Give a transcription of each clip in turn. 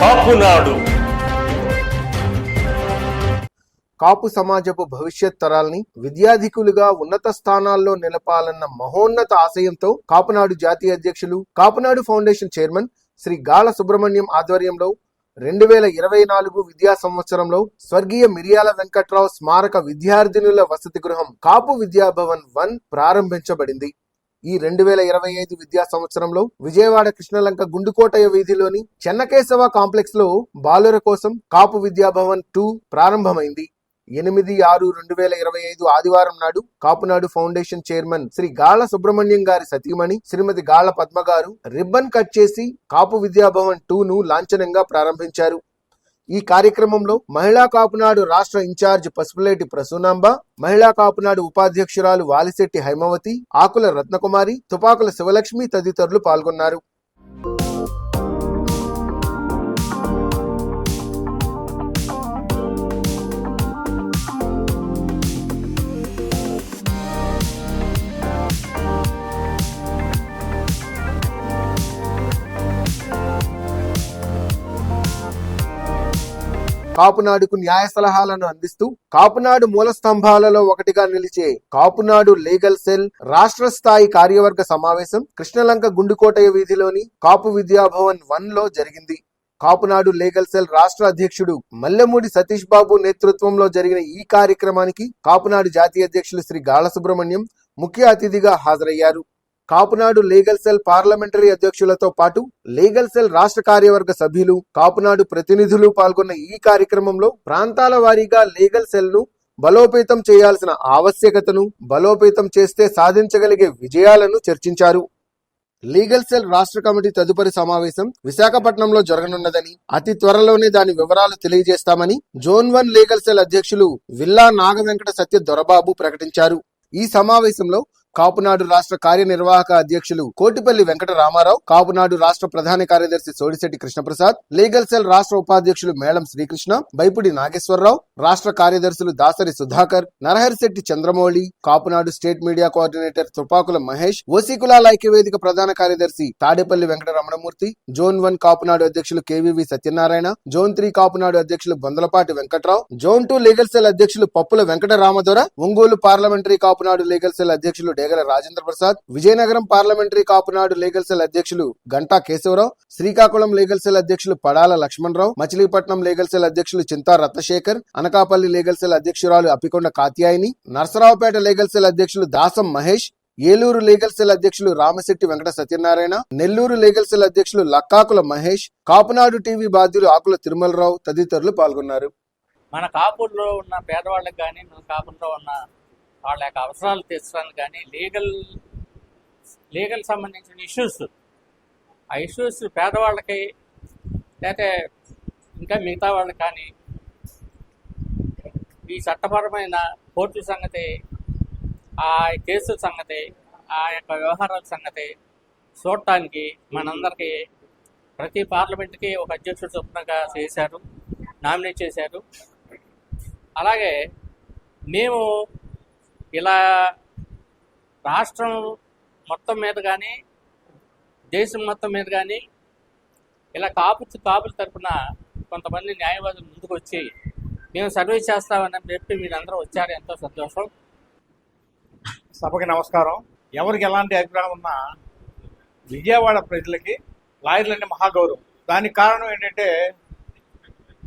కాపునాడు. కాపు సమాజపు భవిష్యత్ తరాల్ని విద్యాధికులుగా ఉన్నత స్థానాల్లో నిలపాలన్న మహోన్నత ఆశయంతో కాపునాడు జాతీయ అధ్యక్షులు, కాపునాడు ఫౌండేషన్ చైర్మన్ శ్రీ గాళ సుబ్రహ్మణ్యం ఆధ్వర్యంలో 2024 విద్యా సంవత్సరంలో స్వర్గీయ మిరియాల వెంకట్రావు స్మారక విద్యార్థినుల వసతి గృహం కాపు విద్యాభవన్ 1 ప్రారంభించబడింది. ఈ 2025 విద్యా సంవత్సరంలో విజయవాడ కృష్ణలంక గుండుకోటయ్య వీధిలోని చెన్నకేశవ కాంప్లెక్స్ లో బాలుర కోసం కాపు విద్యాభవన్ 2 ప్రారంభమైంది. 8/6/2025 ఆదివారం నాడు కాపునాడు ఫౌండేషన్ చైర్మన్ శ్రీ గాళ సుబ్రహ్మణ్యం గారి సతీమణి శ్రీమతి గాళ పద్మ గారు రిబ్బన్ కట్ చేసి కాపు విద్యాభవన్ 2ను లాంఛనంగా ప్రారంభించారు. ఈ కార్యక్రమంలో మహిళా కాపునాడు రాష్ట్ర ఇన్ఛార్జ్ పసుపులేటి ప్రసూనాంబ, మహిళా కాపునాడు ఉపాధ్యక్షురాలు వాలిశెట్టి హైమవతి, ఆకుల రత్నకుమారి, తుపాకుల శివలక్ష్మి తదితరులు పాల్గొన్నారు. కాపునాడుకు న్యాయ సలహాలను అందిస్తూ కాపునాడు మూల స్తంభాలలో ఒకటిగా నిలిచే కాపునాడు లీగల్ సెల్ రాష్ట్ర స్థాయి కార్యవర్గ సమావేశం కృష్ణలంక గుండుకోటయ్య వీధిలోని కాపు విద్యాభవన్ 1లో జరిగింది. కాపునాడు లీగల్ సెల్ రాష్ట్ర అధ్యక్షుడు మల్లెమూడి సతీష్ బాబు నేతృత్వంలో జరిగిన ఈ కార్యక్రమానికి కాపునాడు జాతీయ అధ్యక్షులు శ్రీ గాళ సుబ్రహ్మణ్యం ముఖ్య అతిథిగా హాజరయ్యారు. కాపునాడు లీగల్ సెల్ పార్లమెంటరీ అధ్యక్షులతో పాటు లీగల్ సెల్ రాష్ట్ర కార్యవర్గ సభ్యులు, కాపునాడు ప్రతినిధులు పాల్గొన్న ఈ కార్యక్రమంలో ప్రాంతాల వారీగా లీగల్ సెల్ ను బలోపేతం చేయాల్సిన ఆవశ్యకతను, బలోపేతం చేస్తే సాధించగలిగే విజయాలను చర్చించారు. లీగల్ సెల్ రాష్ట్ర కమిటీ తదుపరి సమావేశం విశాఖపట్నంలో జరగనున్నదని, అతి త్వరలోనే దాని వివరాలు తెలియజేస్తామని జోన్ 1 లీగల్ సెల్ అధ్యక్షులు విల్లా నాగవెంకట సత్య దొరబాబు ప్రకటించారు. ఈ సమావేశంలో కాపునాడు రాష్ట్ర కార్యనిర్వాహక అధ్యక్షులు కోటిపల్లి వెంకట రామారావు, కాపునాడు రాష్ట్ర ప్రధాన కార్యదర్శి సోడిశెట్టి కృష్ణప్రసాద్, లీగల్ సెల్ రాష్ట్ర ఉపాధ్యక్షులు మేళం శ్రీకృష్ణ, బైపుడి నాగేశ్వరరావు, రాష్ట్ర కార్యదర్శులు Dasari Sudhakar, Naraharisetti Chandramouli, Kapunadu state media coordinator Tupakula Mahesh, OC కులాల ఐక్యవేదిక ప్రధాన కార్యదర్శి తాడేపల్లి వెంకట రమణమూర్తి, జోన్ 1 కాపునాడు అధ్యక్షులు కేవీవి సత్యనారాయణ, జోన్ 3 కాపునాడు అధ్యక్షులు Bondalapati Venkatrao, zone 2 legal cell అధ్యక్షులు Pappula Venkata Ramadora, Ongole parliamentary Kapunadu legal cell అధ్యక్షులు Degala Rajendra Prasad, Vizianagaram parliamentary Kapunadu legal cell అధ్యక్షులు గంటా కేశవరావు, శ్రీకాకుళం లీగల్ సెల్ అధ్యక్షులు పడాల లక్ష్మణరావు, మచిలీపట్నం లీగల్ సెల్ అధ్యక్షులు చింతా రత్నశేఖర్, అనకాపల్లి లీగల్ సెల్ అధ్యక్షురాలు అప్పికొండ కాత్యాయిని, నర్సరావుపేట లీగల్ సెల్ అధ్యక్షులు దాసం మహేష్, ఏలూరు లీగల్ సెల్ అధ్యక్షులు రామశెట్టి వెంకట సత్యనారాయణ, నెల్లూరు లీగల్ సెల్ అధ్యక్షులు లక్కాకుల మహేష్, కాపునాడు టీవీ బాధ్యులు ఆకుల తిరుమలరావు తదితరులు పాల్గొన్నారు. మన కాపుల్లో ఉన్న పేదవాళ్ళకి కానీ, మన కాపుల్లో ఉన్న వాళ్ళ యొక్క అవసరాలు తీర్చడానికి కానీ లీగల్ సంబంధించిన ఆ ఇష్యూస్ పేదవాళ్ళకి లేకపోతే ఇంకా మిగతా వాళ్ళకి కానీ ఈ చట్టపరమైన కోర్టు సంగతి, ఆ కేసుల సంగతి, ఆ యొక్క వ్యవహారాల సంగతి చూడటానికి మనందరికీ ప్రతి పార్లమెంట్కి ఒక అధ్యక్షుడు చొప్పునగా చేశారు, నామినేట్ చేశారు. అలాగే మేము ఇలా రాష్ట్రం మొత్తం మీద కానీ దేశం మొత్తం మీద కానీ ఇలా కాపుల తరఫున కొంతమంది న్యాయవాదులు ముందుకు వచ్చి మేము సర్వీస్ చేస్తామని చెప్పి మీరందరూ వచ్చారు, ఎంతో సంతోషం. సభకి నమస్కారం. ఎవరికి ఎలాంటి అభిప్రాయం ఉన్నా విజయవాడ ప్రజలకి లాయర్లు అంటే మహాగౌరవం. దానికి కారణం ఏంటంటే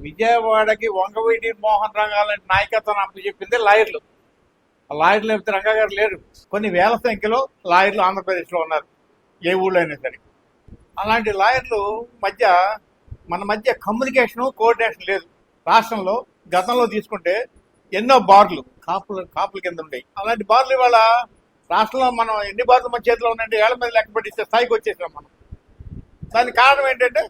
విజయవాడకి వంగవీటి మోహన్ రంగాలంటి నాయకత్వం అప్పచెప్పింది లాయర్లు. లాయర్లు లేకపోతే రంగా గారు లేరు. కొన్ని వేల సంఖ్యలో లాయర్లు ఆంధ్రప్రదేశ్లో ఉన్నారు, ఏ ఊళ్ళో అయినా సరే. అలాంటి లాయర్లు మన మధ్య కమ్యూనికేషను, కోఆర్డినేషన్ లేదు. రాష్ట్రంలో గతంలో తీసుకుంటే ఎన్నో బార్లు కాపుల కింద ఉండేవి. అలాంటి బార్లు ఇవాళ రాష్ట్రంలో మనం ఎన్ని బార్లు మన చేతిలో ఉన్నాయంటే ఏళ్ల మీద లెక్క పెట్టిస్తే స్థాయికి వచ్చేసాం మనం. దానికి కారణం ఏంటంటే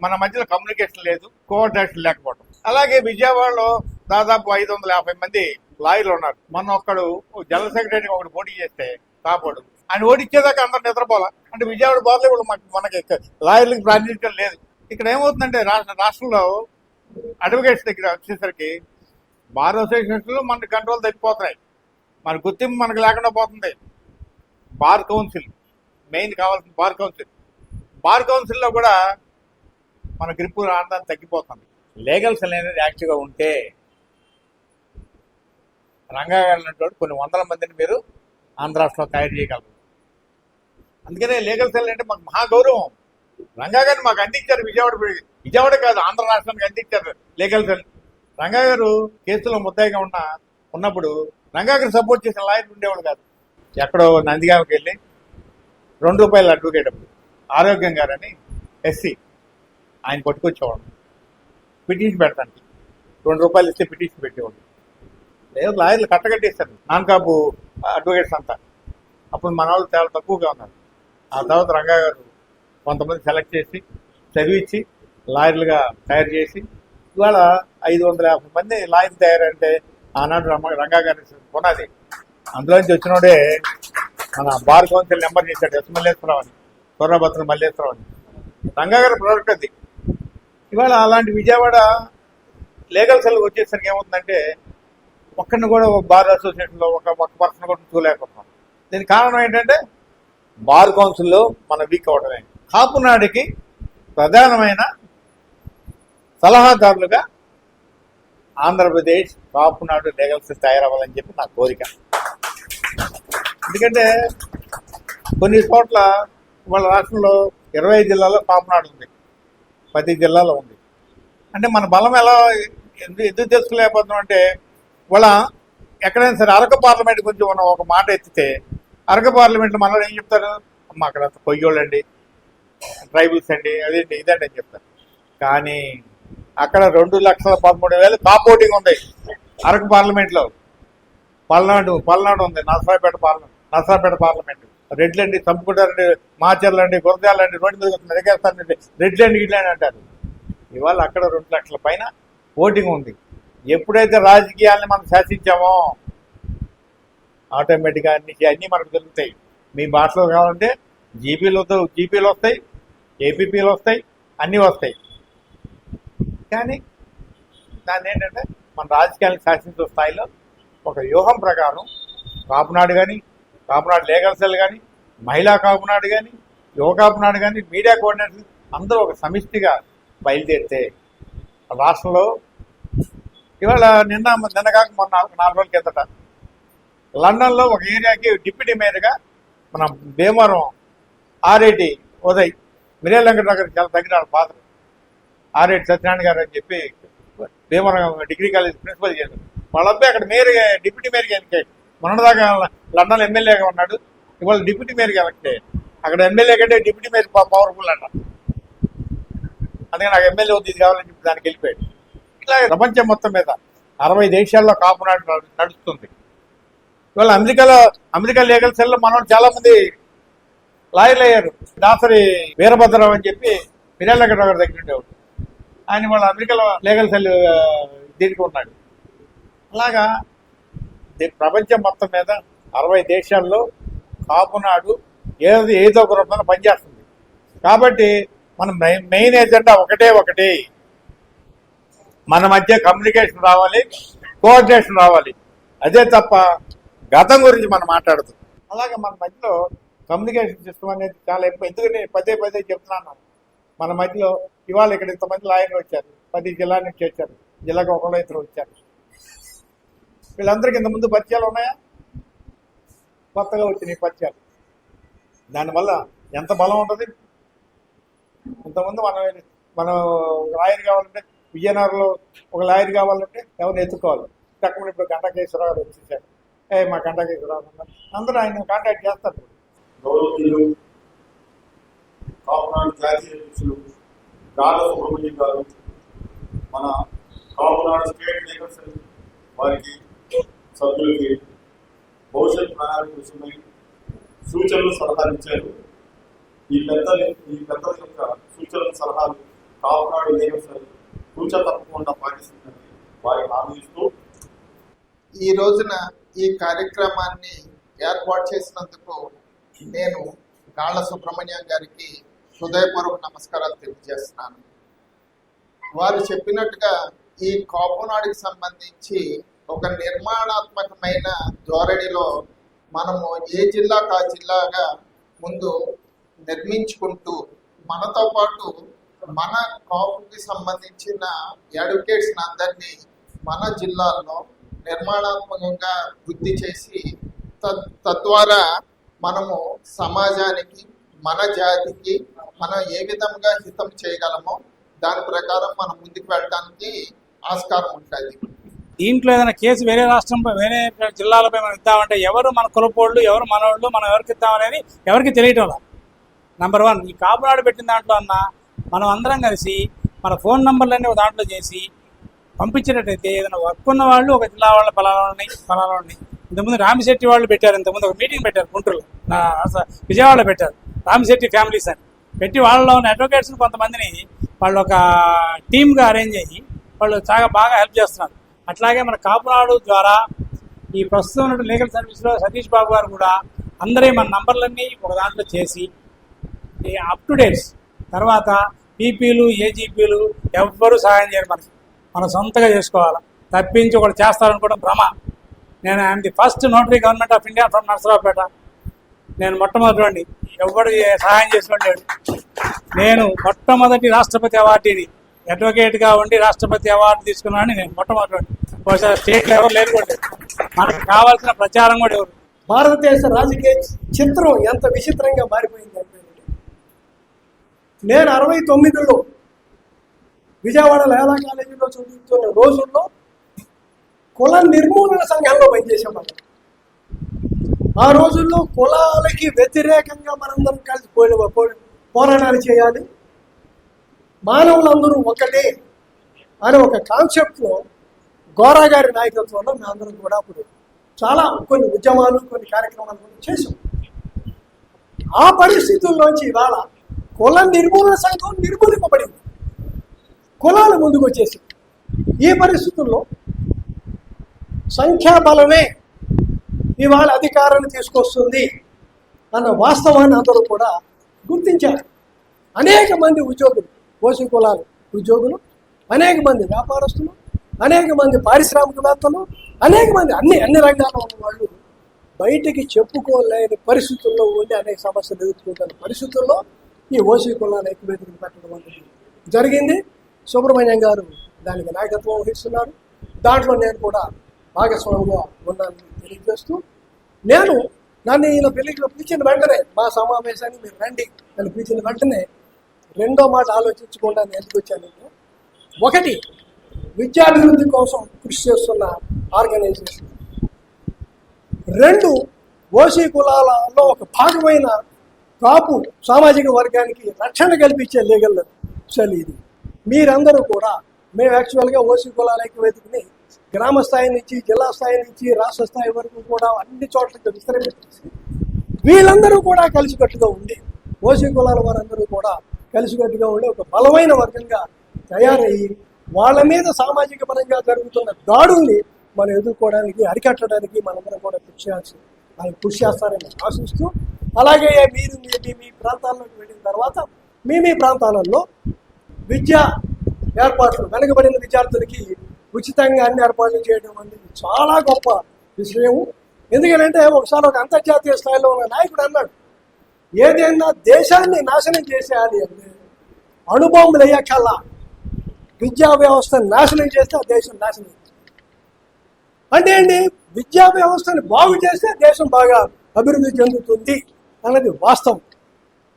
మన మధ్యలో కమ్యూనికేషన్ లేదు, కోఆర్డినేషన్ లేకపోవడం. అలాగే విజయవాడలో దాదాపు 550 మంది లాయర్లు ఉన్నారు. మొన్న ఒక్కడు జనరల్ సెక్రటరీ ఒకటి పోటీ చేస్తే కాపాడు ఆయన ఓడిచ్చేదాకా అందరు నిద్రపోలా. అంటే విజయవాడ బార్లు కూడా మనకి లాయర్లకు ప్రాతినిధ్యం లేదు. ఇక్కడ ఏమవుతుందంటే రాష్ట్రంలో అడ్వకేట్స్ దగ్గర వచ్చేసరికి బార్ అసోసియేషన్స్లో మన కంట్రోల్ తగ్గిపోతున్నాయి, మన గుర్తింపు మనకు లేకుండా పోతుంది. బార్ కౌన్సిల్ మెయిన్ కావాల్సిన బార్ కౌన్సిల్లో కూడా మన గ్రిప్ ఆనందాన్ని తగ్గిపోతుంది. లీగల్ సెల్ అనేది యాక్టివ్గా ఉంటే రంగా గారు అన్నటువంటి కొన్ని వందల మందిని మీరు ఆంధ్ర రాష్ట్రంలో తయారు చేయగలరు. అందుకనే లీగల్ సెల్ అంటే మాకు మహా గౌరవం. రంగా గారిని మాకు అందించారు. విజయవాడ కాదు, ఆంధ్ర రాష్ట్రానికి అందించారు లీగల్ సెల్. రంగా గారు కేసులో ముద్దాయిగా ఉన్నప్పుడు రంగా గారు సపోర్ట్ చేసిన లాయర్ ఉండేవాడు కాదు. ఎక్కడో నందిగామకి వెళ్ళి ₹2 అడ్వకేట్ ఆరోగ్యం గారని ఎస్సీ ఆయన పట్టుకొచ్చేవాడు పిటిషన్ పెడతానికి. ₹2 ఇస్తే పిటిషన్ పెట్టేవాడు. లేదు లాయర్లు కట్టగట్టేస్తారు నాన్ కాపు అడ్వకేట్స్ అంతా. అప్పుడు మన వాళ్ళు చాలా తక్కువగా ఉన్నారు. ఆ తర్వాత రంగా గారు కొంతమంది సెలెక్ట్ చేసి చదివించి లాయర్లుగా తయారు చేసి ఇవాళ 550 మంది లాయర్లు తయారంటే ఆనాడు రంగా గారి పునాది. అందులోంచి వచ్చినోడే మన బార్ కౌన్సిల్ నెంబర్ చేశాడు ఎస్ మల్లేశ్వరరావు అని, సూర్యభద్రం మల్లేశ్వరరావు అని. రంగా గారి ప్రోడక్ట్ అది. ఇవాళ అలాంటి విజయవాడ లీగల్ సెల్ వచ్చేసరికి ఏమవుతుందంటే ఒక్కరిని కూడా బార్ అసోసియేషన్లో ఒక పర్సన్ కూడా చూలేకపోతున్నాం. దీనికి కారణం ఏంటంటే బార్ కౌన్సిల్లో మనం వీక్ అవడమే. కాపునాడికి ప్రధానమైన సలహాదారులుగా ఆంధ్రప్రదేశ్ కాపునాడు లీగల్ సెల్ తయారవ్వాలని చెప్పి నా కోరిక. ఎందుకంటే కొన్ని చోట్ల వాళ్ళ రాష్ట్రంలో 20 జిల్లాల్లో కాపునాడు ఉంది, 10 జిల్లాలో ఉంది. అంటే మన బలం ఎలా ఎందుకు తెలుసుకోలేకపోతున్నాం అంటే వాళ్ళ ఎక్కడైనా సరే అరకు పార్లమెంట్ గురించి మనం ఒక మాట ఎత్తితే అరకు పార్లమెంట్లో మనలో ఏం చెప్తారు, అమ్మ అక్కడ పొయ్యోళ్ళు అండి, ట్రైబల్స్ అండి, అదేంటి ఇదండి అని చెప్తారు. కానీ అక్కడ 2,13,000 కాపోటింగ్ ఉంది అరకు పార్లమెంట్లో. పల్నాడు ఉంది, నరసరావుపేట పార్లమెంట్. రెడ్లండి చంపుకుంటారండి, మాచర్లండి, గురజాలండి, రోడ్డు మీద ఎగేస్తారండి, రెడ్లండి గిడ్లండి అంటారు. ఇవాళ అక్కడ 2 లక్షల పైన ఓటింగ్ ఉంది. ఎప్పుడైతే రాజకీయాల్ని మనం శాసించామో ఆటోమేటిక్గా అన్నీ మనకు దొరుకుతాయి. మీ భాషలో కావాలంటే జీపీలు వస్తాయి, ఏపీపీలు వస్తాయి, అన్నీ వస్తాయి. కానీ దాన్ని ఏంటంటే మన రాజకీయాలను శాసించే స్థాయిలో ఒక వ్యూహం ప్రకారం కాపునాడు కానీ, కాపునాడు లీగల్ సెల్ కానీ, మహిళా కాపునాడు కానీ, యువ కాపునాడు కానీ, మీడియా కోఆర్డినేటర్స్ అందరూ ఒక సమిష్టిగా బయలుదేరితే రాష్ట్రంలో ఇవాళ నిన్న కాక మొన్న 4 రోజుల కిందట లండన్లో ఒక ఏరియాకి డిప్యూటీ మేయర్గా మన భీమవరం ఆర్ఐటి ఉదయ్ మిరియల్ వెంకటరావు చాలా దగ్గర ఫాదర్ ఆర్ఐటి సత్యనారాయణ గారు అని చెప్పి భీమవరం డిగ్రీ కాలేజ్ ప్రిన్సిపల్ చేశారు. వాళ్ళ అబ్బాయి అక్కడ డిప్యూటీ మేయర్గా ఎన్నికయ్యాడు. మొన్నదాకా లండన్ ఎమ్మెల్యేగా ఉన్నాడు, ఇవాళ డిప్యూటీ మేయర్గా ఎలక్ట్ అయ్యాడు. అక్కడ ఎమ్మెల్యే కంటే డిప్యూటీ మేయర్ పవర్ఫుల్ అంట. అందుకని నాకు ఎమ్మెల్యే వద్దు ఇది కావాలని చెప్పి దానికి వెళ్ళిపోయాడు. ఇట్లా ప్రపంచం మొత్తం మీద 60 దేశాల్లో కాపునాడు నడుస్తుంది. ఇవాళ అమెరికా లీగల్ సెల్లో మనం చాలా మంది లాయర్లు అయ్యారు. దాసరి వీరభద్రరావు అని చెప్పి మిరియల్ వెంకటరావు గారి దగ్గర ఉండేవాడు. ఆయన వాళ్ళ అమెరికాలో లీగల్ సెల్ దీనికి ఉన్నాడు. అలాగా ప్రపంచం మొత్తం మీద 60 దేశాల్లో కాపునాడు ఏదో ఒక రూపంలో పనిచేస్తుంది. కాబట్టి మన మెయిన్ ఎజెండా ఒకటి, మన మధ్య కమ్యూనికేషన్ రావాలి, కోఆర్డినేషన్ రావాలి. అదే తప్ప గతం గురించి మనం మాట్లాడదు. అలాగే మన మధ్యలో కమ్యూనికేషన్ సిస్టమ్ అనేది చాలా ఎందుకని పదే చెప్తున్నాను. మన మధ్యలో ఇవాళ ఇక్కడ ఇంతమంది లాయర్లు వచ్చారు, 10 జిల్లాల నుంచి వచ్చారు, జిల్లాకు ఒకళ్ళు ఇద్దరు వచ్చారు. వీళ్ళందరికీ ఇంతకుముందు పరిచయాలు ఉన్నాయా? కొత్తగా వచ్చినాయి పరిచయాలు. దానివల్ల ఎంత బలం ఉంటుంది. ఇంతకుముందు మనం లాయర్ కావాలంటే విజయనగరంలో ఒక లాయర్ కావాలంటే ఎవరిని ఎత్తుకోవాలి. తక్కువ ఇప్పుడు గంటకేశ్వరరావు గారు వచ్చేసారు. మా గంటకేశ్వరరావు ఉన్నారు, అందరూ ఆయన కాంటాక్ట్ చేస్తారు. గౌరవనీయులు కాపునాడు జాతీయ అధ్యక్షులు గాల సుబ్రహ్మణ్యం గారు, మన కాపునాడు స్టేట్ లీగల్ సెల్ వారికి సభ్యులకి భవిష్యత్ ప్రణాళిక విషయమై సూచనలు సలహాలు ఇచ్చారు. ఈ పెద్దల యొక్క సూచనలు సలహాలు కాపునాడు లీగల్ సెల్ సూచన తప్పకుండా పాటిస్తుందని వారికి హామీ ఇస్తూ ఈ రోజున ఈ కార్యక్రమాన్ని ఏర్పాటు చేసినందుకు నేను గాళ్ళ సుబ్రహ్మణ్యం గారికి హృదయపూర్వక నమస్కారాలు తెలియజేస్తున్నాను. వారు చెప్పినట్టుగా ఈ కాపునాడుకి సంబంధించి ఒక నిర్మాణాత్మకమైన ధోరణిలో మనము ఏ జిల్లాకు ఆ జిల్లాగా ముందు నిర్మించుకుంటూ మనతో పాటు మన కాపుకి సంబంధించిన అడ్వకేట్స్ అందరినీ మన జిల్లాల్లో నిర్మాణాత్మకంగా వృద్ధి చేసి తద్వారా మనము సమాజానికి మన జాతికి మనం ఏ విధంగా హితం చేయగలమో దాని ప్రకారం మనం ముందుకు వెళ్ళడానికి ఆస్కారం ఉంటుంది. దీంట్లో ఏదైనా కేసు వేరే రాష్ట్రంపై వేరే జిల్లాలపై మనం ఇద్దామంటే ఎవరు మన కులపోళ్ళు ఎవరు మనోళ్ళు మనం ఎవరికి ఇద్దామనేది ఎవరికి తెలియటం. నెంబర్ 1 ఈ కాపునాడు పెట్టిన దాంట్లో అన్న మనం అందరం కలిసి మన ఫోన్ నంబర్లన్నీ ఒక దాంట్లో చేసి పంపించేటట్టయితే ఏదైనా వర్క్ ఉన్న వాళ్ళు ఒక జిల్లా వాళ్ళ పలానాన్ని ఇంతకుముందు రామిశెట్టి వాళ్ళు పెట్టారు, ఇంతకుముందు ఒక మీటింగ్ పెట్టారు గుంటూరులో, విజయవాడలో పెట్టారు రామిశెట్టి ఫ్యామిలీస్ అని పెట్టి వాళ్ళలో ఉన్న అడ్వకేట్స్ని కొంతమందిని వాళ్ళు ఒక టీమ్గా అరేంజ్ అయ్యి వాళ్ళు చాలా బాగా హెల్ప్ చేస్తున్నారు. అట్లాగే మన కాపునాడు ద్వారా ఈ ప్రస్తుతం ఉన్న లీగల్ సర్వీస్లో సతీష్ బాబు గారు కూడా అందరి మన నంబర్లన్నీ ఒక దాంట్లో చేసి అప్ టు డేట్స్ తర్వాత పీపీలు ఏజీపీలు ఎవ్వరూ సహాయం చేయరు, మనం సొంతగా చేసుకోవాలి. తప్పించి ఒకటి చేస్తారనుకోవడం భ్రమ. నేను I'm the first notary government of India from Narasaraopet. నేను మొట్టమొదటి ఎవరు సహాయం చేసుకోలేడు. నేను మొట్టమొదటి రాష్ట్రపతి అవార్డుని అడ్వకేట్గా ఉండి రాష్ట్రపతి అవార్డు తీసుకున్నాను. నేను మొట్టమొదటి బహుశా స్టేట్లో ఎవరు లేరు కూడా. మనకు కావాల్సిన ప్రచారం కూడా ఎవరు. భారతదేశ రాజకీయ చిత్రం ఎంత విచిత్రంగా మారిపోయిందంటే, నేను 69లో విజయవాడ లయోలా కాలేజీలో చదువుతున్న రోజుల్లో కుల నిర్మూలన సంఘంలో పనిచేసేవాళ్ళం. ఆ రోజుల్లో కులాలకి వ్యతిరేకంగా మనందరం కలిసి పోరాటాలు చేయాలి, మానవులందరూ ఒకటే అనే ఒక కాన్సెప్ట్లో గోరా గారి నాయకత్వంలో మేమందరం కూడా అప్పుడు చాలా కొన్ని ఉద్యమాలు కొన్ని కార్యక్రమాలు కూడా చేసాం. ఆ పరిస్థితుల్లోంచి ఇవాళ కుల నిర్మూలన సంఘం నిర్మూలింపబడింది, కులాలు ముందుకు వచ్చేసి. ఈ పరిస్థితుల్లో సంఖ్యాబలమే ఇవాళ అధికారాన్ని తీసుకొస్తుంది అన్న వాస్తవాన్ని అందరూ కూడా గుర్తించారు. అనేక మంది ఉద్యోగులు, ఓసీ కులాలు ఉద్యోగులు, అనేక మంది వ్యాపారస్తులు, అనేక మంది పారిశ్రామికవేత్తలు, అనేక మంది అన్ని రంగాల్లో ఉన్న వాళ్ళు బయటికి చెప్పుకోలేని పరిస్థితుల్లో ఉండి అనేక సమస్యలు ఎదుర్కొంటున్న పరిస్థితుల్లో ఈ ఓసీ కులాల ఐక్యవేదికను పెట్టడం అనేది జరిగింది. సుబ్రహ్మణ్యం గారు దానికి నాయకత్వం వహిస్తున్నారు. దాంట్లో నేను కూడా భాగస్వామిగా ఉన్నానని తెలియజేస్తూ, నన్ను ఈయన పిలిచిన వెంటనే మా సమావేశాన్ని మీరు రండి నన్ను పిలిచిన వెంటనే రెండో మాట ఆలోచించకుండా నేను ఎందుకు వచ్చానంటే, 1 విద్యాభివృద్ధి కోసం కృషి చేస్తున్న ఆర్గనైజేషన్, 2 ఓసీ కులాలలో ఒక భాగమైన కాపు సామాజిక వర్గానికి రక్షణ కల్పించే లీగల్ సెల్ ఇది. మీరందరూ కూడా మేము యాక్చువల్గా ఓసీ కులాల ఐక్యవేదికని గ్రామ స్థాయి నుంచి జిల్లా స్థాయి నుంచి రాష్ట్ర స్థాయి వరకు కూడా అన్ని చోట్లకి విస్తరించేసి వీళ్ళందరూ కూడా కలిసికట్టుగా ఉండి ఓసీ కులాల వారందరూ కూడా కలిసికట్టుగా ఉండి ఒక బలమైన వర్గంగా తయారయ్యి వాళ్ళ మీద సామాజిక పరంగా జరుగుతున్న దాడుల్ని మనం ఎదుర్కోవడానికి అరికట్టడానికి మనందరం కూడా కృషి చేస్తారని ఆశిస్తూ, అలాగే మీరు మీ ప్రాంతాల్లోకి వెళ్ళిన తర్వాత మీ ప్రాంతాలలో విద్యా ఏర్పాట్లు వెనుకబడిన విద్యార్థులకి ఉచితంగా అన్ని ఏర్పాట్లు చేయడం అనేది చాలా గొప్ప విషయం. ఎందుకంటే ఒకసారి ఒక అంతర్జాతీయ స్థాయిలో ఉన్న నాయకుడు అన్నాడు, ఏదైనా దేశాన్ని నాశనం చేసేయాలి అంటే అణుబాంబులు అయ్యాకల్లా విద్యా వ్యవస్థను నాశనం చేస్తే ఆ దేశం నాశనం. అంటే ఏంటి, విద్యా వ్యవస్థను బాగు చేస్తే దేశం బాగా అభివృద్ధి చెందుతుంది అన్నది వాస్తవం.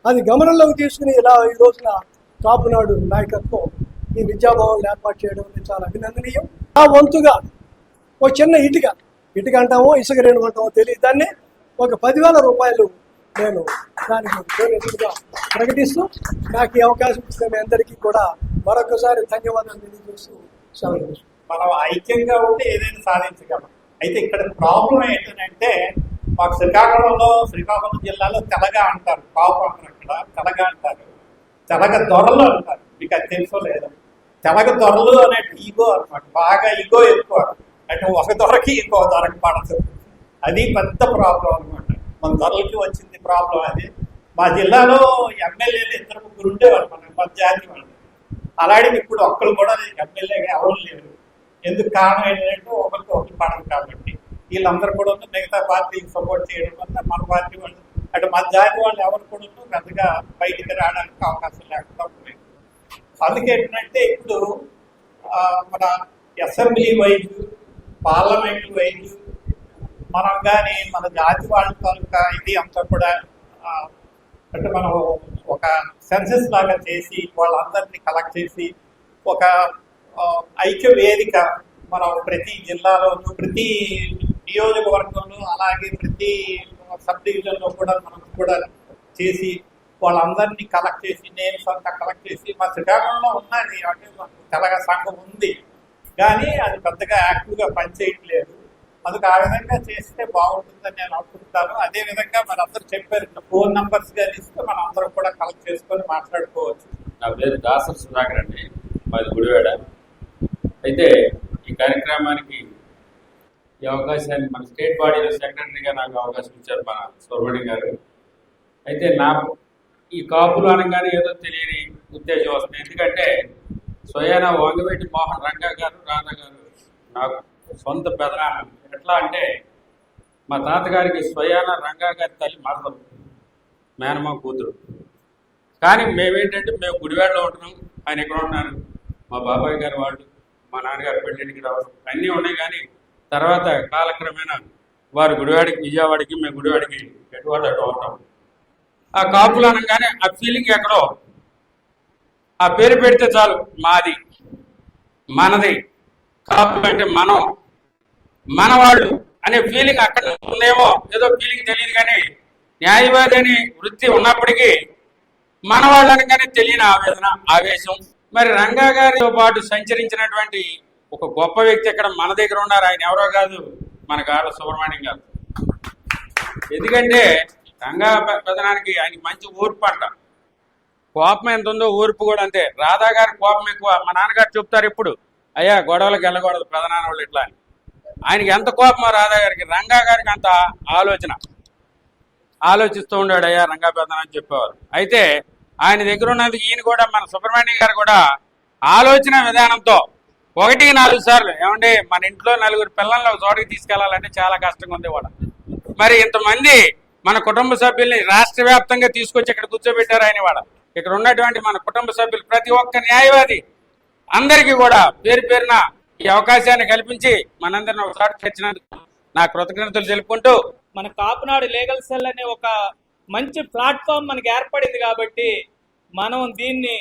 అది గమనంలోకి తీసుకుని ఇలా ఈ రోజున కాపునాడు నాయకత్వం ఈ విద్యాభవన్లు ఏర్పాటు చేయడం అనేది చాలా అభినందనీయం. ఆ వంతుగా ఒక చిన్న ఇటుక అంటామో ఇసుక రేణు అంటామో తెలియదు, దాన్ని ఒక 10,000 రూపాయలు నేను దానికి డొనేషన్గా ప్రకటిస్తూ నాకు ఈ అవకాశం ఇచ్చిన మీ అందరికీ కూడా మరొకసారి ధన్యవాదాలు తెలియజేస్తూ సెలవు. మనం ఐక్యంగా ఉంటే ఏదైనా సాధించగలం. అయితే ఇక్కడ ప్రాబ్లం ఏంటంటే, మాకు శ్రీకాకుళం జిల్లాలో తెలగ అంటారు, కాపు అంటారు, అక్కడ తెలగ అంటారు, తెలగ దొరలు అంటారు. మీకు అది తెలుసో లేదా? తెలగ దొరలు అనే ఈగో అనమాట, బాగా ఈగో ఎక్కువ. అంటే ఒక దొరకి ఇంకో దొరకి పడదు. అది పెద్ద ప్రాబ్లం అనమాట. మన దొరలకి వచ్చింది ప్రాబ్లం అది. మా జిల్లాలో ఎమ్మెల్యేలు 2-3 ఉండేవారు మన జాతి వాళ్ళు. అలాగే ఇప్పుడు ఒక్కరు కూడా ఎమ్మెల్యేగా ఎవరు లేరు. ఎందుకు కారణం ఏంటంటే ఒకరికి ఒకరు పడదు కాబట్టి. వీళ్ళందరూ కూడా మిగతా పార్టీకి సపోర్ట్ చేయడం వల్ల మన పార్టీ వాళ్ళు అంటే మన జాతి వాళ్ళు ఎవరు కూడా పెద్దగా బయటికి రావడానికి అవకాశం లేకుండా ఉంది. అందుకే ఏంటంటే ఇప్పుడు మన అసెంబ్లీ వైజ్, పార్లమెంట్ వైజ్ మనం కానీ మన జాతి వాళ్ళ తాలూకా ఇది అంతా కూడా అంటే మనం ఒక సెన్సెస్ లాగా చేసి వాళ్ళందరినీ కలెక్ట్ చేసి ఒక ఐక్య వేదిక మనం ప్రతి జిల్లాలోనూ, ప్రతి నియోజకవర్గంలో, అలాగే ప్రతి సబ్ డివిజన్లో కూడా మనం కూడా చేసి వాళ్ళందరినీ కలెక్ట్ చేసి, నేమ్స్ అంతా కలెక్ట్ చేసి మా శ్రీకాకుళంలో ఉన్నది అంటే తెలంగాణ సంఘం ఉంది కానీ అది పెద్దగా యాక్టివ్గా పనిచేయట్లేదు. అందుకు ఆ విధంగా చేస్తే బాగుంటుందని నేను అనుకుంటాను. అదేవిధంగా మనందరూ చెప్పారు, ఫోన్ నంబర్స్ కానీ ఇస్తే మనం అందరం కూడా కలెక్ట్ చేసుకొని మాట్లాడుకోవచ్చు. నా పేరు దాసరి సుధాకర్ అండి, మాది గుడివాడ. అయితే ఈ కార్యక్రమానికి ఈ అవకాశాన్ని మన స్టేట్ బాడీలో సెక్రటరీగా నాకు అవకాశం ఇచ్చారు మన సుబ్రహ్మణ్యం గారు. అయితే నాకు ఈ కాపులు అనగానే ఏదో తెలియని ఉత్తేజం వస్తుంది. ఎందుకంటే స్వయాన వంగవీటి మోహన్ రంగా గారు, రాధా గారు నాకు సొంత పెదనాన్న. ఎట్లా అంటే మా తాతగారికి స్వయాన రంగా గారి తల్లి మరదలు, మేనమా కూతురు. కానీ మేమేంటంటే మేము గుడివాడలో ఉంటున్నాం, ఆయన ఎక్కడ ఉన్నారు. మా బాబాయ్ గారు వాళ్ళు, మా నాన్నగారు పెళ్ళింటికి రావడం అన్నీ ఉన్నాయి. కానీ తర్వాత కాలక్రమేణా వారు గుడివాడికి, విజయవాడకి, మేము గుడివాడికి ఎటువాడు అటు ఉంటాం. ఆ కాపులు అనగానే ఆ ఫీలింగ్ ఎక్కడో, ఆ పేరు పెడితే చాలు మాది, మనది, కాపు అంటే మనం, మనవాళ్ళు అనే ఫీలింగ్ అక్కడ ఉందేమో, ఏదో ఫీలింగ్ తెలియదు. కానీ న్యాయవాది అనే వృత్తి ఉన్నప్పటికీ మనవాళ్ళు అనగానే తెలియని ఆవేదన, ఆవేశం. మరి రంగా గారితో పాటు సంచరించినటువంటి ఒక గొప్ప వ్యక్తి ఇక్కడ మన దగ్గర ఉన్నారు. ఆయన ఎవరో కాదు, మన గాళ్ళ సుబ్రహ్మణ్యం గారు. ఎందుకంటే రంగా పెదనానికి ఆయనకి మంచి ఊర్పు అంట. కోపం ఎంత ఉందో ఊర్పు కూడా అంతే. రాధా గారి కోపం ఎక్కువ. మా నాన్నగారు చెప్తారు ఇప్పుడు, అయ్యా గొడవలకు వెళ్ళకూడదు ప్రధాన వాళ్ళు ఇట్లా అని. ఆయనకి ఎంత కోపమో రాధా గారికి, రంగా గారికి అంత ఆలోచిస్తూ ఉండాడు అయ్యా రంగా పెదనా అని చెప్పేవారు. అయితే ఆయన దగ్గర ఉన్నందుకు ఈయన కూడా, మన సుబ్రహ్మణ్యం గారు కూడా ఆలోచన విధానంతో 1-4 సార్లు, ఏమంటే మన ఇంట్లో 4 పిల్లల్ని ఒక చోటకి తీసుకెళ్లాలంటే చాలా కష్టంగా ఉంది కూడా. మరి ఇంతమంది మన కుటుంబ సభ్యుల్ని రాష్ట్ర వ్యాప్తంగా తీసుకొచ్చి ఇక్కడ కూర్చోబెట్టారు ఆయన వాడ. ఇక్కడ ఉన్నటువంటి మన కుటుంబ సభ్యులు ప్రతి ఒక్క న్యాయవాది అందరికీ కూడా పేరు పేరున ఈ అవకాశాన్ని కల్పించి మనందరిని ఒకసారి తెచ్చినందుకు నా కృతజ్ఞతలు తెలుపుకుంటూ, మన కాపునాడు లీగల్ సెల్ అనే ఒక మంచి ప్లాట్ఫామ్ మనకి ఏర్పడింది కాబట్టి మనం దీన్ని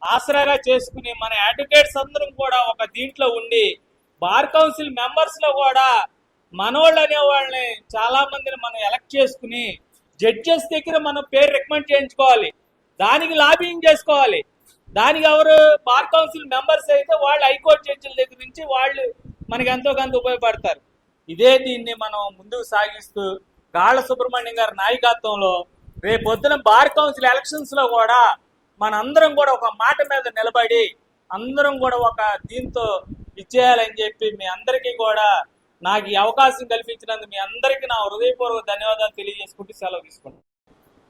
ఆసరాగా చేసుకుని మన అడ్వకేట్స్ అందరం కూడా ఒక దీంట్లో ఉండి బార్ కౌన్సిల్ మెంబర్స్ లో కూడా మనోళ్ళు అనే వాళ్ళని చాలా మందిని మనం ఎలక్ట్ చేసుకుని జడ్జెస్ దగ్గర మనం పేరు రికమెండ్ చేయించుకోవాలి, దానికి లాబింగ్ చేసుకోవాలి. దానికి ఎవరు బార్ కౌన్సిల్ మెంబర్స్ అయితే వాళ్ళు హైకోర్టు జడ్జిల దగ్గర నుంచి వాళ్ళు మనకి ఎంతో కొంత ఉపయోగపడతారు. ఇదే దీన్ని మనం ముందుకు సాగిస్తూ గాళ్ళ సుబ్రహ్మణ్యం గారి నాయకత్వంలో రేపొద్దున బార్ కౌన్సిల్ ఎలక్షన్స్ లో కూడా మనందరం కూడా ఒక మాట మీద నిలబడి అందరం కూడా ఒక దీంతో ఇచ్చేయాలని చెప్పి మీ అందరికీ కూడా నాకు ఈ అవకాశం కల్పించినందుకు మీ అందరికీ నా హృదయపూర్వక ధన్యవాదాలు తెలియజేసుకుంటూ సెలవు తీసుకుంటాను.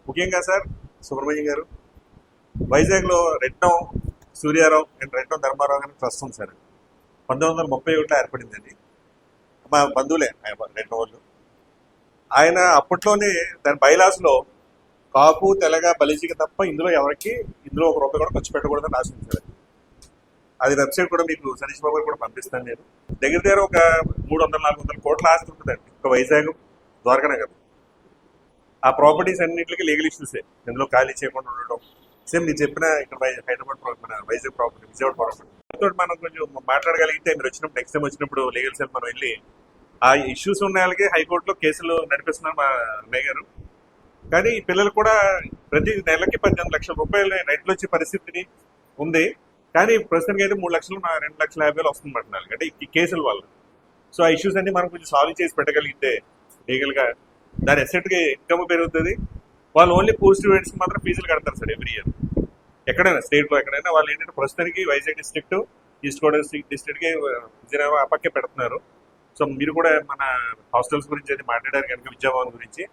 ముఖ్యంగా సార్ సుబ్రహ్మణ్యం గారు వైజాగ్లో రెడ్డం సూర్యారావు అండ్ రెడ్డం ధర్మారావు గారి ట్రస్ట్ ఉంది సార్. 1931లో ఏర్పడిందండి. మా బంధువులే రెడ్డం వాళ్ళు. ఆయన అప్పట్లోనే దాని బైలాస్లో కాపు, తెలగ, బలిజిక తప్ప ఇందులో ఇందులో ₹1 కూడా ఖర్చు పెట్టకూడదని రాసింది సార్. అది వెబ్సైట్ కూడా మీకు సతీష్ బాబు కూడా పంపిస్తాను. నేను దగ్గర ఒక 300-400 కోట్ల ఆస్తి ఉంటుందండి ఒక వైజాగ్, ద్వారకానగర్. ఆ ప్రాపర్టీస్ అన్నింటికి లీగల్ ఇష్యూసే, ఇందులో ఖాళీ చేయకుండా ఉండడం. సేమ్ నేను చెప్పిన ఇక్కడ హైదరాబాద్ మన వైజాగ్ ప్రాపర్టీ, విజయవాడ ప్రాపర్టీ మనం కొంచెం మాట్లాడగలిగితే మీరు వచ్చినప్పుడు, నెక్స్ట్ టైం వచ్చినప్పుడు లీగల్ సెల్ మనం వెళ్ళి ఆ ఇష్యూస్ ఉన్న వాళ్ళకి హైకోర్టులో కేసులు నడిపిస్తున్నారు మా అన్నయ్య గారు. కానీ ఈ పిల్లలు కూడా ప్రతి నెలకి 18 లక్షల రూపాయలు రైట్లు వచ్చే పరిస్థితిని ఉంది. కానీ ప్రస్తుతానికి అయితే 3 లక్షలు, 2,50,000 వస్తుందంటున్నారు అంటే ఈ కేసుల వల్ల. సో ఆ ఇష్యూస్ అన్ని మనం కొంచెం సాల్వ్ చేసి పెట్టగలిగితే లీగల్గా దాని ఎసెట్గా ఇన్కమ్ పెరుగుతుంది. వాళ్ళు ఓన్లీ పూర్ స్టూడెంట్స్కి మాత్రం ఫీజులు కడతారు సార్ ఎవ్రీ ఇయర్. ఎక్కడైనా స్టేట్లో ఎక్కడైనా వాళ్ళు ఏంటంటే ప్రస్తుతానికి వైజాగ్ డిస్ట్రిక్ట్, ఈస్ట్ గోదావరి డిస్ట్రిక్ట్కి విజయనగరం ఆ పక్కే పెడుతున్నారు. సో మీరు కూడా మన హాస్టల్స్ గురించి అయితే మాట్లాడారు కనుక విద్యాభవన్ గురించి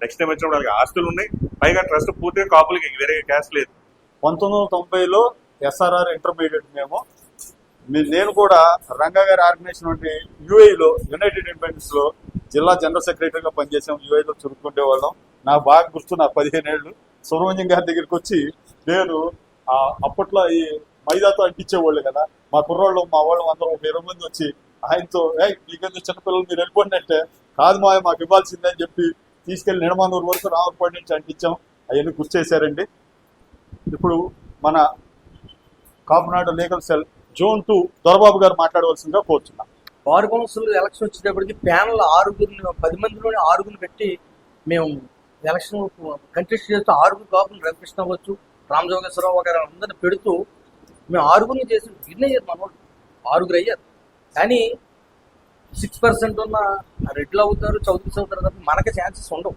నెక్స్ట్ టైం వచ్చినప్పుడు వాళ్ళకి ఆస్తులు ఉన్నాయి. పైగా ట్రస్ట్ పూర్తిగా కాపులకి, వేరే క్యాస్ట్ లేదు. 1990లో SRR ఇంటర్మీడియట్ నేను కూడా రంగా గారి ఆర్గనైజేషన్ అంటే యూఏఈలో, యునైటెడ్ ఇండిపెండెన్స్లో జిల్లా జనరల్ సెక్రటరీగా పనిచేసాం. యూఏఈలో చురుకుండేవాళ్ళం. నాకు బాగా గుర్తు, నా 15 ఏళ్ళు సుబ్రహ్మణ్యం గారి దగ్గరికి వచ్చి నేను అప్పట్లో ఈ మైదాతో అంటించేవాళ్ళు కదా. మా కుర్రోళ్ళు మా వాళ్ళు అందరం 20 మంది వచ్చి ఆయనతో మీకెందుకు చిన్నపిల్లలు మీరు వెళ్ళిపోండి అంటే, కాదు మాకు ఇవ్వాల్సిందే అని చెప్పి తీసుకెళ్లి నిడమానూరు వరకు రామపల్లి నుంచి అంటించాం. అవన్నీ గుర్తు చేశారండి. ఇప్పుడు మన Kapunadu legal cell zone 2 Dorababu గారు మాట్లాడవలసిందిగా కోరుచున్నాం. బార్ కౌన్సిల్ ఎలక్షన్ వచ్చేటప్పటికి ప్యానల్ 10 మందిలోనే 6 పెట్టి మేము ఎలక్షన్ కంటెస్ట్ చేస్తూ 6 కాపులు రవికృష్ణ అవ్వచ్చు, రామజోగేశ్వరరావు వగైరా అందరిని పెడుతూ మేము 6 చేసి విన్ అయ్యారు. మన వాళ్ళు 6 అయ్యారు. కానీ 6% ఉన్న రెడ్లు అవుతారు, చౌదరీస్ అవుతారు తప్ప మనకి ఛాన్సెస్ ఉండవు.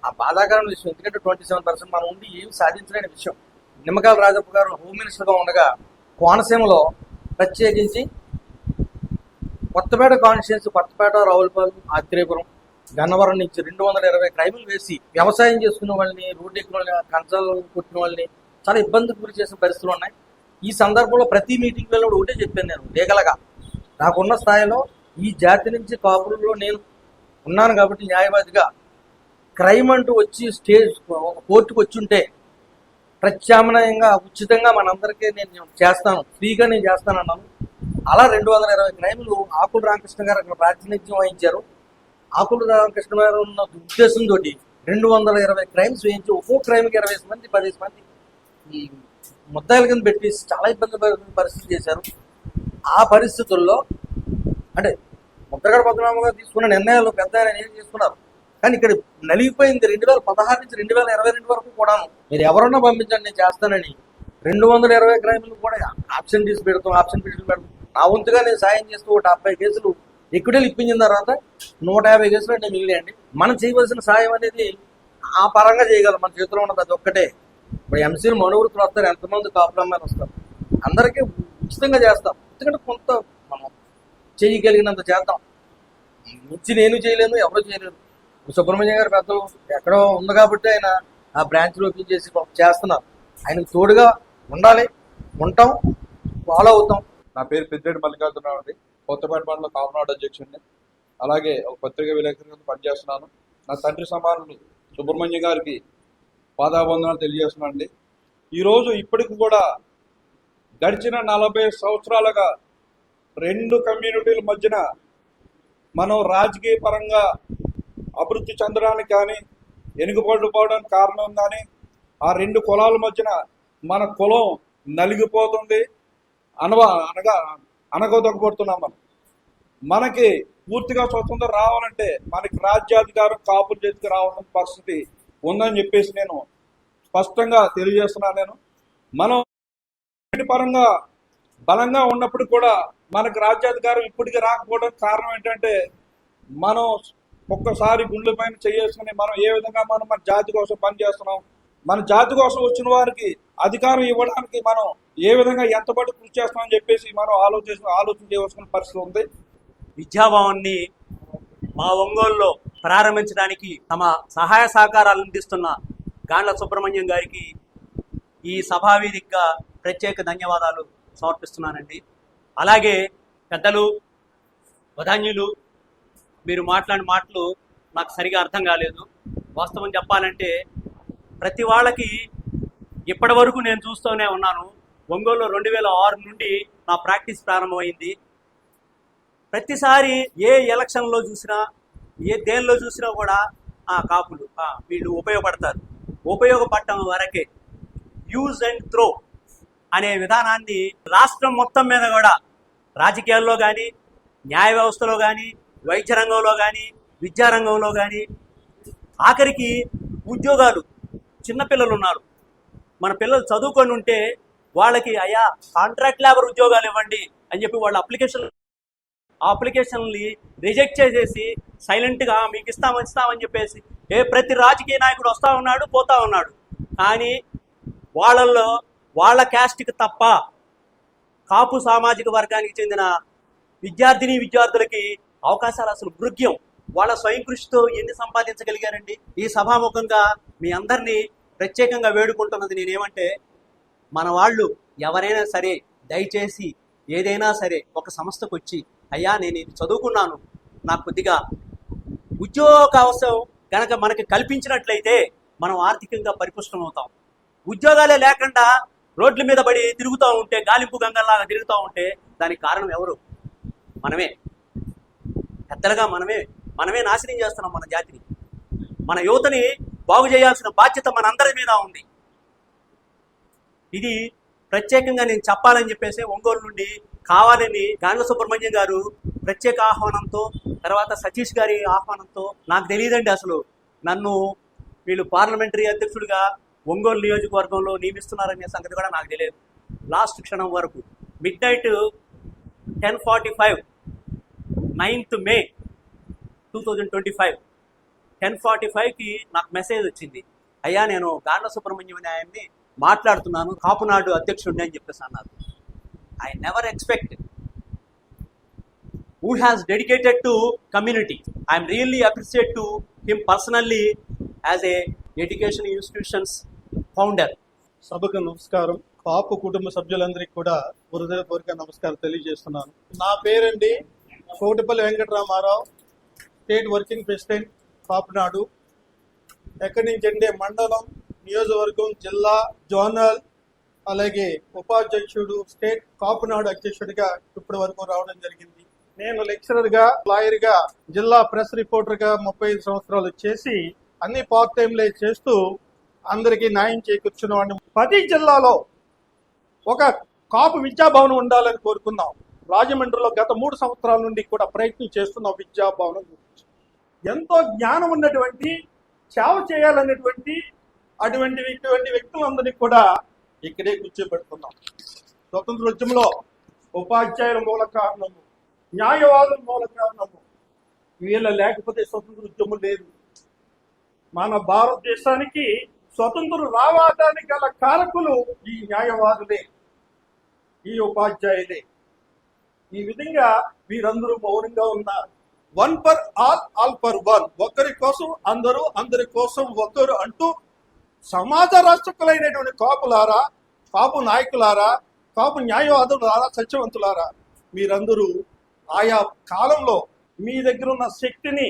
ఆ బాధాకరమైన విషయం. ఎందుకంటే 27% మనం ఉండి ఏం సాధించలేని విషయం. నిమ్మకాయల రాజప్ప గారు హోమ్ మినిస్టర్గా ఉండగా కోనసీమలో ప్రత్యేకించి కొత్తపేట కాన్స్టిట్యున్సీ, కొత్తపేట, రావులపాలెం, ఆత్రేయపురం, గన్నవరం నుంచి 220 క్రైములు వేసి వ్యవసాయం చేసుకునే వాళ్ళని, రోడ్డు ఎక్కిన వాళ్ళని, కంచాలు కొట్టిన వాళ్ళని చాలా ఇబ్బందికి గురి చేసిన పరిస్థితులు ఉన్నాయి. ఈ సందర్భంలో ప్రతి మీటింగ్ లో ఒకటే చెప్పాను, నేను లీగల్గా నాకున్న స్థాయిలో ఈ జాతి నుంచి కాపులలో నేను ఉన్నాను కాబట్టి న్యాయవాదిగా క్రైమ్ అంటూ వచ్చి స్టేజ్ కోర్టుకు వచ్చి ఉంటే ప్రత్యామ్నాయంగా ఉచితంగా మనందరికీ నేను చేస్తాను, ఫ్రీగా నేను చేస్తానన్నాను. అలా 220 క్రైములు ఆకుల రామకృష్ణ గారు అక్కడ ప్రాతినిధ్యం వహించారు. ఆకుల రామకృష్ణ గారు ఉన్న ఉద్దేశంతో 220 క్రైమ్స్ వేయించి ఒక్కో క్రైమ్కి 20 మంది 10 మంది ఈ ముద్దాయిల కింద పెట్టి చాలా ఇబ్బంది పరిస్థితి చేశారు. ఆ పరిస్థితుల్లో అంటే ముద్రగడ పద్మనాభ గారు తీసుకున్న నిర్ణయాలు పెద్ద ఏం చేసుకున్నారు. కానీ ఇక్కడ నలిగిపోయింది 2016 నుంచి 2022 వరకు కూడాను. మీరు ఎవరన్నా పంపించండి నేను చేస్తానని 220 క్రైములు కూడా ఆప్షన్ తీసి పెడతాం, ఆప్షన్ పిటిషన్ పెడతాం. నా వంతుగా నేను సాయం చేస్తూ 70 కేసులు ఎక్విటీలు ఇప్పించిన తర్వాత 150 కేసులు అంటే మిగిలియండి. మనం చేయవలసిన సాయం అనేది ఆ పరంగా చేయగలం. మన చేతిలో ఉన్నది అది ఒక్కటే. ఇప్పుడు ఎంసీలు మనోవృత్తులు వస్తారు, ఎంతమంది కాపులమ్మాయిలు వస్తారు, అందరికీ ఉచితంగా చేస్తాం. ఎందుకంటే కొంత మనం చేయగలిగినంత చేద్దాం. మించి నేను చేయలేను, ఎవరు చేయలేరు. సుబ్రహ్మణ్యం గారు పెద్దలు ఎక్కడో ఉంది కాబట్టి ఆయన ఆ బ్రాంచ్లు ఓపెన్ చేసి చేస్తున్నారు. ఆయనకు తోడుగా ఉండాలి, ఉంటాం, ఫాలో అవుతాం. నా పేరు పెద్దిరెడ్డి మల్లికార్జునరావు అండి. కొత్తపేట మండలం కాపునాడు అధ్యక్షుడిని. అలాగే ఒక పత్రికా విలేకరిగా పనిచేస్తున్నాను. నా తండ్రి సమానులు సుబ్రహ్మణ్యం గారికి పాదాబంధనాలు తెలియజేస్తున్నాను అండి. ఈరోజు ఇప్పటికి కూడా గడిచిన 40 సంవత్సరాలుగా 2 కమ్యూనిటీల మధ్యన మనం రాజకీయ పరంగా అభివృద్ధి చెందడానికి కానీ వెనుకబడి పోవడానికి కారణం కానీ ఆ 2 కులాల మధ్యన మన కులం నలిగిపోతుంది, అనగదొక్కబడుతున్నాం. మనకి పూర్తిగా స్వతంత్రం రావాలంటే మనకి రాజ్యాధికారం కాపుల చేతికి రావాల్సిన పరిస్థితి ఉందని చెప్పేసి నేను స్పష్టంగా తెలియజేస్తున్నాను. మనం పరంగా బలంగా ఉన్నప్పుడు కూడా మనకు రాజ్యాధికారం ఇప్పటికీ రాకపోవడానికి కారణం ఏంటంటే మనం ఒక్కసారి గుండెల పైన చేసుకుని మనం ఏ విధంగా మనం మన జాతి కోసం పనిచేస్తున్నాం, మన జాతి కోసం వచ్చిన వారికి అధికారం ఇవ్వడానికి మనం ఏ విధంగా ఎంతపాటు కృషి చేస్తామని చెప్పేసి మనం ఆలోచన చేయవలసిన పరిస్థితి ఉంది. విద్యాభవన్ని మా ఒంగోలులో ప్రారంభించడానికి తమ సహాయ సహకారాలు అందిస్తున్న గాండ్ల సుబ్రహ్మణ్యం గారికి ఈ సభావేదికగా ప్రత్యేక ధన్యవాదాలు సమర్పిస్తున్నానండి. అలాగే పెద్దలు, ప్రధాన్యులు, మీరు మాట్లాడిన మాటలు నాకు సరిగా అర్థం కాలేదు. వాస్తవం చెప్పాలంటే ప్రతి వాళ్ళకి ఇప్పటి వరకు నేను చూస్తూనే ఉన్నాను. ఒంగోలులో 2006 నుండి నా ప్రాక్టీస్ ప్రారంభమైంది. ప్రతిసారి ఏ ఎలక్షన్లో చూసినా, ఏ దేనిలో చూసినా కూడా కాపులు వీళ్ళు ఉపయోగపడతారు, ఉపయోగపడటం వరకే, యూజ్ అండ్ త్రో అనే విధానాన్ని రాష్ట్రం మొత్తం మీద కూడా రాజకీయాల్లో కానీ, న్యాయ వ్యవస్థలో కానీ, వైద్య రంగంలో కానీ, విద్యారంగంలో కానీ, ఆఖరికి ఉద్యోగాలు, చిన్నపిల్లలు ఉన్నారు, మన పిల్లలు చదువుకొని ఉంటే వాళ్ళకి అయ్యా కాంట్రాక్ట్ లేబర్ ఉద్యోగాలు ఇవ్వండి అని చెప్పి వాళ్ళ అప్లికేషన్ని రిజెక్ట్ చేసేసి సైలెంట్గా మీకు ఇస్తామని చెప్పేసి ప్రతి రాజకీయ నాయకుడు వస్తూ ఉన్నాడు, పోతా ఉన్నాడు. కానీ వాళ్ళల్లో వాళ్ళ క్యాస్ట్కి తప్ప కాపు సామాజిక వర్గానికి చెందిన విద్యార్థులకి అవకాశాలు అసలు మృగ్యం. వాళ్ళ స్వయం కృషితో ఎన్ని సంపాదించగలిగారండి. ఈ సభాముఖంగా మీ అందరినీ ప్రత్యేకంగా వేడుకుంటున్నది నేనేమంటే, మన వాళ్ళు ఎవరైనా సరే దయచేసి ఏదైనా సరే ఒక సంస్థకు వచ్చి అయ్యా నేను ఇది చదువుకున్నాను, నాకు కొద్దిగా ఉద్యోగ అవసరం కనుక మనకి కల్పించినట్లయితే మనం ఆర్థికంగా పరిపుష్టమవుతాం. ఉద్యోగాలే లేకుండా రోడ్ల మీద పడి తిరుగుతూ ఉంటే, గాలింపు గంగల్లాగా తిరుగుతూ ఉంటే దానికి కారణం ఎవరు? మనమే. పెద్దలుగా మనమే నాశనం చేస్తున్నాం మన జాతిని. మన యువతని బాగు చేయాల్సిన బాధ్యత మనందరి మీద ఉంది. ఇది ప్రత్యేకంగా నేను చెప్పాలని చెప్పేసి ఒంగోలు నుండి కావాలని గాండ్ల సుబ్రహ్మణ్యం గారు ప్రత్యేక ఆహ్వానంతో, తర్వాత సతీష్ గారి ఆహ్వానంతో, నాకు తెలియదండి అసలు నన్ను వీళ్ళు పార్లమెంటరీ అధ్యక్షుడిగా ఒంగోలు నియోజకవర్గంలో నియమిస్తున్నారనే సంగతి కూడా నాకు తెలియదు. లాస్ట్ క్షణం వరకు మిడ్నైట్ 10:45 9th May 2025 10:45కి నాకు మెసేజ్ వచ్చింది, అయ్యా నేను గాండ్ల సుబ్రహ్మణ్యం అనే ఆయన్ని మాట్లాడుతున్నాను, కాపునాడు అధ్యక్షుడిని అని చెప్పేసి అన్నారు. I never expect who has dedicated to community. I am really appreciate to him personally as a education institutions founder. సభకు నమస్కారం. కాపు కుటుంబ సభ్యులందరికీ కూడా హృదయపూర్వక నమస్కారం తెలియజేస్తున్నాను. నా పేరండి Kotipalli Venkataramarao, state working president Kapunadu. ఎక్కడి నుంచి అంటే మండలం, నియోజకవర్గం, జిల్లా, జోనల్, అలాగే ఉపాధ్యక్షుడు, స్టేట్ కాపునాడు అధ్యక్షుడిగా ఇప్పటి వరకు రావడం జరిగింది. నేను లెక్చరర్గా, లాయర్గా, జిల్లా ప్రెస్ రిపోర్టర్గా 35 సంవత్సరాలు చేసి అన్ని పార్ట్ టైంలే చేస్తూ అందరికీ న్యాయం చేకూర్చున్న వాడిని. ప్రతి జిల్లాలో ఒక కాపు విద్యాభవనం ఉండాలని కోరుకున్నాం. రాజమండ్రిలో గత 3 సంవత్సరాల నుండి కూడా ప్రయత్నం చేస్తున్న విద్యాభవనం గురించి ఎంతో జ్ఞానం ఉన్నటువంటి, సేవ చేయాలనేటువంటి ఇటువంటి వ్యక్తులందరినీ కూడా ఇక్కడే కూర్చోబెడుతున్నాం. స్వతంత్రోద్యమంలో ఉపాధ్యాయుల మూల కారణము, న్యాయవాదుల మూల కారణము. వీళ్ళ లేకపోతే స్వతంత్రోద్యమం లేదు. మన భారతదేశానికి స్వతంత్రం రావడానికి గల కారకులు ఈ న్యాయవాదులే, ఈ ఉపాధ్యాయులే. ఈ విధంగా వీరందరూ మౌనంగా ఉన్నారు. 1 for all, all for one. ఒకరి కోసం అందరూ, అందరి కోసం ఒకరు అంటూ సమాజ రక్షకులైనటువంటి కాపులారా, కాపు నాయకులారా, కాపు న్యాయవాదులారా, సత్యవంతులారా, మీరందరూ ఆయా కాలంలో మీ దగ్గర ఉన్న శక్తిని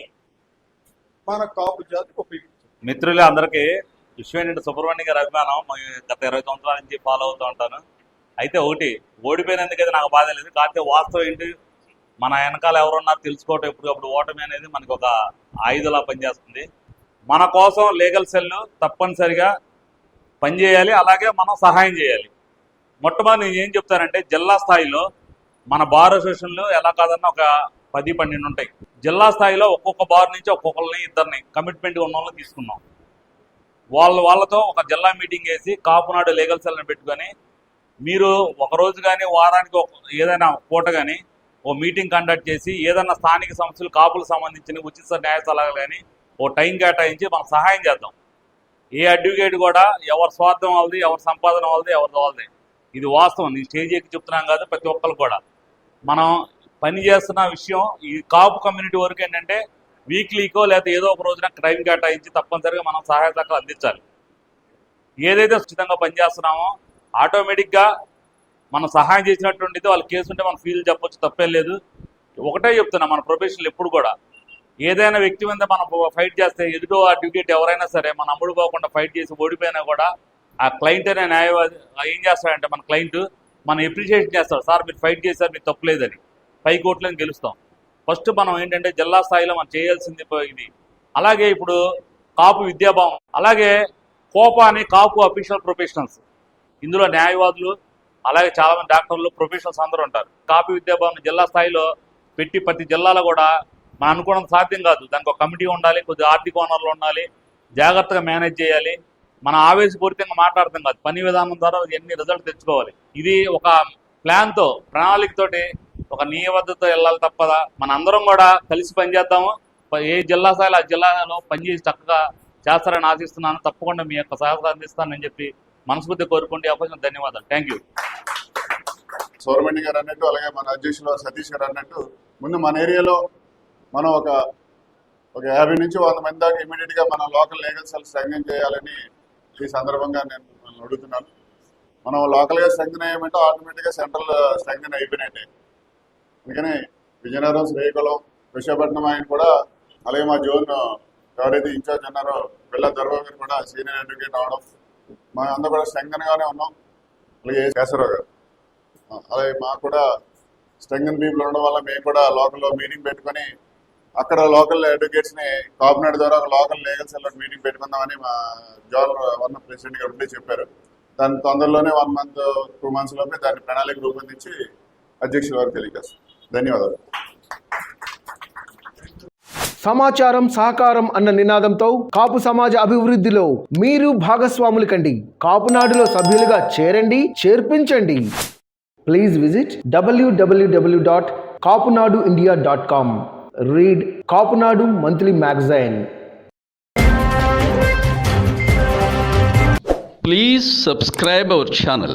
మన కాపు జాతికి ఉపయోగించారు. మిత్రులు అందరికీ విశ్వేంద్ర సుబ్రహ్మణ్యం గారి అభిమానం గత 20 సంవత్సరాల నుంచి ఫాలో అవుతూ ఉంటాను. అయితే ఒకటి, ఓడిపోయినందుకైతే నాకు బాధ లేదు. కాకపోతే వాస్తవం ఏంటి, మన వెనకాల ఎవరున్నారు తెలుసుకోవటం ఎప్పటికప్పుడు. ఓటమి అనేది మనకు ఒక ఆయుధలా పనిచేస్తుంది. మన కోసం లీగల్ సెల్ తప్పనిసరిగా పనిచేయాలి, అలాగే మనం సహాయం చేయాలి. మొట్టమొదటి నేను ఏం చెప్తానంటే, జిల్లా స్థాయిలో మన బార్ అసోసియేషన్లు ఎలా కాదన్నా ఒక 10-12 ఉంటాయి. జిల్లా స్థాయిలో ఒక్కొక్క బార్ నుంచి ఒక్కొక్కరిని, ఇద్దరిని కమిట్మెంట్ ఉన్న వాళ్ళని తీసుకున్నాం. వాళ్ళతో ఒక జిల్లా మీటింగ్ వేసి కాపునాడు లీగల్ సెల్ని పెట్టుకొని, మీరు ఒక రోజు కానీ వారానికి ఏదైనా పూట కానీ ఓ మీటింగ్ కండక్ట్ చేసి ఏదైనా స్థానిక సమస్యలు, కాపులకు సంబంధించిన ఉచిత న్యాయ సలహాలు కానీ ఓ టైం కేటాయించి మనం సహాయం చేద్దాం. ఏ అడ్వకేట్ కూడా ఎవరి స్వార్థం వాళ్ళది, ఎవరి సంపాదన వాళ్ళది, ఎవరిది వాళ్ళది. ఇది వాస్తవం. నేను స్టేజ్ ఎక్కి చెప్తున్నాం కాదు, ప్రతి ఒక్కరు కూడా మనం పని చేస్తున్న విషయం ఈ కాపు కమ్యూనిటీ వరకు ఏంటంటే వీక్లీకో లేకపోతే ఏదో ఒక రోజున టైం కేటాయించి తప్పనిసరిగా మనం సహాయ సహకారాలు అందించాలి. ఏదైతే ఉచితంగా పనిచేస్తున్నామో ఆటోమేటిక్గా మనం సహాయం చేసినటువంటిది వాళ్ళ కేసు ఉంటే మనం ఫీజులు చెప్పొచ్చు, తప్పేం లేదు. ఒకటే చెప్తున్నా, మన ప్రొఫెషనల్ ఎప్పుడు కూడా ఏదైనా వ్యక్తి మీద మనం ఫైట్ చేస్తే ఎదుటో అడ్వకేట్ ఎవరైనా సరే మన అమ్ముడు పోకుండా ఫైట్ చేసి ఓడిపోయినా కూడా ఆ క్లయింట్ అనే న్యాయవాది ఏం చేస్తాడంటే మన క్లయింట్ మనం ఎప్రిషియేషన్ చేస్తాడు, సార్ మీరు ఫైట్ చేశారు, మీరు తప్పులేదని. పై కోర్టులను గెలుస్తాం. ఫస్ట్ మనం ఏంటంటే జిల్లా స్థాయిలో మనం చేయాల్సింది ఇది. అలాగే ఇప్పుడు కాపు విద్యాభవనం, అలాగే కోపా అని కాపు అఫీషియల్ ప్రొఫెషనల్స్, ఇందులో న్యాయవాదులు అలాగే చాలామంది డాక్టర్లు, ప్రొఫెషనల్స్ అందరూ ఉంటారు. కాపు విద్యాభవనం జిల్లా స్థాయిలో పెట్టి ప్రతి జిల్లాలో కూడా మనం అనుకోవడం సాధ్యం కాదు. దానికి ఒక కమిటీ ఉండాలి, కొద్దిగా ఆర్థిక వనరులు ఉండాలి, జాగ్రత్తగా మేనేజ్ చేయాలి. మన ఆవేశపూరితంగా మాట్లాడతాం కాదు, పని విధానం ద్వారా ఎన్ని రిజల్ట్ తెచ్చుకోవాలి. ఇది ఒక ప్లాన్తో, ప్రణాళికతోటి, ఒక నియబద్ధతో వెళ్ళాలి తప్పదా. మన అందరం కూడా కలిసి పనిచేద్దాము. ఏ జిల్లా స్థాయిలో ఆ జిల్లాలో పనిచేసి చక్కగా చేస్తారని ఆశిస్తున్నాను. తప్పకుండా మీ యొక్క సహకారం అందిస్తానని చెప్పి మనస్ఫూర్తి కోరుకోండి. అవకాశం ధన్యవాదాలు. Thank you. సుబ్రహ్మణ్యం గారు అన్నట్టు, అలాగే మన అధ్యక్షులు సతీష్ గారు అన్నట్టు, ముందు మన ఏరియాలో మనం ఒక 50 నుంచి 100 మంది దాకా ఇమీడియట్గా మన లోకల్ లీగల్ సెల్ స్ట్రెంగ్థెన్ చేయాలని ఈ సందర్భంగా నేను అడుగుతున్నాను. మనం లోకల్గా స్ట్రెంగ్థెన్ అయ్యామంటే ఆటోమేటిక్గా సెంట్రల్ స్ట్రెంగ్థెన్ అయిపోయినట్టే. అందుకని విజయనగరం, శ్రీకాకుళం, విశాఖపట్నం ఆయన కూడా, అలాగే మా జోన్ ఎవరైతే ఇన్ఛార్జ్ ఉన్నారో పిల్ల దర్బాబు గారు కూడా సీనియర్ అడ్వకేట్ అవడం, మా అందరూ కూడా స్ట్రెంగ్థెన్గానే ఉన్నాం. అలాగే కేశవరావు గారు. అలాగే మాకు కూడా స్ట్రెంగ్ పీపుల్ ఉండడం వల్ల మేము కూడా లోకల్లో మీటింగ్ పెట్టుకొని అక్కడ లోకల్ అడ్వకేట్స్ని కాపునాడు ద్వారా ఒక లోకల్ లీగల్ సెల్ మీటింగ్ పెట్టుకుందామని మా జోన్ వన్ ప్రెసిడెంట్ గారు ఉండి చెప్పారు. దాని తొందరలోనే 1 month 2 months లోపే దాన్ని ప్రణాళిక రూపొందించి అధ్యక్షుల వారికి తెలియజేస్తాం. ధన్యవాదాలు. సమాచారం సహకారం అన్న నినాదంతో కాపు సమాజ అభివృద్ధిలో మీరు భాగస్వాములు కండి. కాపునాడులో సభ్యులుగా చేరండి, చేర్పించండి. Please visit www.kapunaduindia.com. Read Kapunadu Monthly Magazine. Please subscribe our channel.